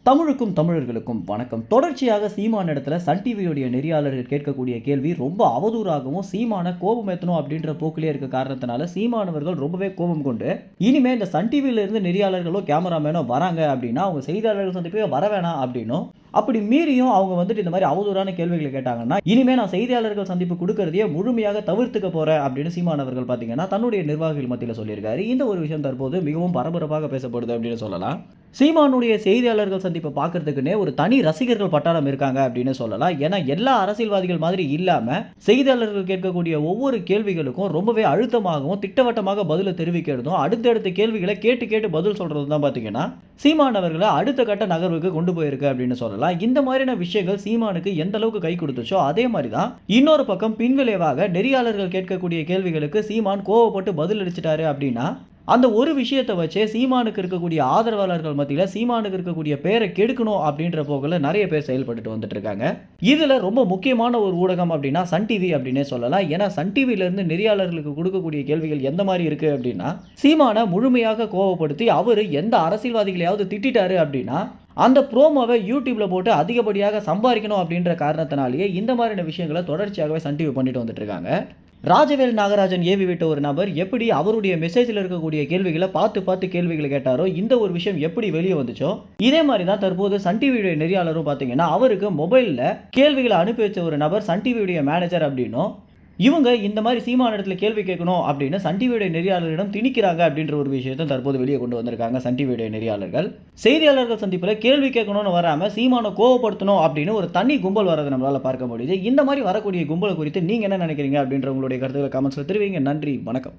தமிழுக்கும் தமிழர்களுக்கும் வணக்கம். தொடர்ச்சியாக சீமான் இடத்துல சன் டிவியுடைய நெறியாளர்கள் கேட்கக்கூடிய கேள்வி ரொம்ப அவதூறாகவும் சீமான கோபமேத்தணும் அப்படின்ற போக்கிலே இருக்க காரணத்தினால சீமானவர்கள் ரொம்பவே கோபம் கொண்டு இனிமே இந்த சன் டிவியில இருந்து நெறியாளர்களோ கேமராமேனோ வராங்க அப்படின்னா அவங்க செய்தியாளர்கள் சந்திப்பே வர வேணாம் அப்படின்னும், அப்படி மீறியும் அவங்க வந்துட்டு இந்த மாதிரி அவதூறான கேள்விகளை கேட்டாங்கன்னா இனிமே நான் செய்தியாளர்கள் சந்திப்பு கொடுக்கறதையே முழுமையாக தவிர்த்துக்க போறேன் அப்படின்னு சீமானவர்கள் பார்த்தீங்கன்னா தன்னுடைய நிர்வாகிகள் மத்தியில் சொல்லியிருக்காரு. இந்த ஒரு விஷயம் தற்போது மிகவும் பரபரப்பாக பேசப்படுது அப்படின்னு சொல்லலாம். சீமானுடைய செய்தியாளர்கள் சந்திப்பை பார்க்கறதுக்குன்னே ஒரு தனி ரசிகர்கள் பட்டாளம் இருக்காங்க அப்படின்னு சொல்லலாம். ஏன்னா எல்லா அரசியல்வாதிகள் மாதிரி இல்லாம செய்தியாளர்கள் கேட்கக்கூடிய ஒவ்வொரு கேள்விகளுக்கும் ரொம்பவே அழுத்தமாகவும் திட்டவட்டமாக பதிலை தெரிவிக்கிறதும் அடுத்தடுத்த கேள்விகளை கேட்டு கேட்டு பதில் சொல்றது தான் பார்த்தீங்கன்னா சீமான் அவர்களை அடுத்த கட்ட நகர்வுக்கு கொண்டு போயிருக்கு அப்படின்னு சொல்லலாம். இந்த மாதிரியான விஷயங்கள் சீமானுக்கு எந்த அளவுக்கு கை கொடுத்துச்சோ அதே மாதிரி தான் இன்னொரு பக்கம் பின்விளைவாக நெறியாளர்கள் கேட்கக்கூடிய கேள்விகளுக்கு சீமான் கோவப்பட்டு பதில் அளிச்சிட்டாரு அப்படின்னா அந்த ஒரு விஷயத்தை வச்சே சீமானுக்கு இருக்கக்கூடிய ஆதரவாளர்கள் மத்தியில் சீமானுக்கு இருக்கக்கூடிய பேரை கெடுக்கணும் அப்படின்ற போக்கில் நிறைய பேர் செயல்பட்டு வந்துட்டு இருக்காங்க. இதுல ரொம்ப முக்கியமான ஒரு ஊடகம் அப்படின்னா சன் டிவி அப்படின்னே சொல்லலாம். ஏன்னா சன் டிவில இருந்து நெறியாளர்களுக்கு கொடுக்கக்கூடிய கேள்விகள் எந்த மாதிரி இருக்கு அப்படின்னா சீமானை முழுமையாக கோவப்படுத்தி அவரு எந்த அரசியல்வாதிகளையாவது திட்டாரு அப்படின்னா அந்த ப்ரோமோவை யூடியூப்ல போட்டு அதிகப்படியாக சம்பாதிக்கணும் அப்படின்ற காரணத்தினாலேயே இந்த மாதிரியான விஷயங்களை தொடர்ச்சியாகவே சன் டிவி பண்ணிட்டு வந்துட்டு இருக்காங்க. ராஜவேல் நாகராஜன் ஏவி விட்ட ஒரு நபர் எப்படி அவருடைய மெசேஜில் இருக்கக்கூடிய கேள்விகளை பார்த்து பார்த்து கேள்விகளை கேட்டாரோ இந்த ஒரு விஷயம் எப்படி வெளியே வந்துச்சோ இதே மாதிரி தான் தற்போது சன் டிவியுடைய நெறியாளரும் பார்த்தீங்கன்னா அவருக்கு மொபைலில் கேள்விகளை அனுப்பி வச்ச ஒரு நபர் சன் டிவியுடைய மேனேஜர் அப்படின்னும் இவங்க இந்த மாதிரி சீமான இடத்துல கேள்வி கேட்கணும் அப்படின்னு சன் டிவியுடைய நெறியாளர்களிடம் திணிக்கிறாங்க அப்படின்ற ஒரு விஷயத்தை தற்போது வெளியே கொண்டு வந்திருக்காங்க சன் டிவியுடைய நெறியாளர்கள். செய்தியாளர்கள் சந்திப்பில் கேள்வி கேட்கணும்னு வராம சீமானை கோவப்படுத்தணும் அப்படின்னு ஒரு தனி கும்பல் வரதை நம்மளால பார்க்க முடியுது. இந்த மாதிரி வரக்கூடிய கும்பலை குறித்து நீங்க என்ன நினைக்கிறீங்க அப்படின்ற உங்களுடைய கருத்துக்களை கமெண்ட்ஸ்ல தெரிவிங்க. நன்றி, வணக்கம்.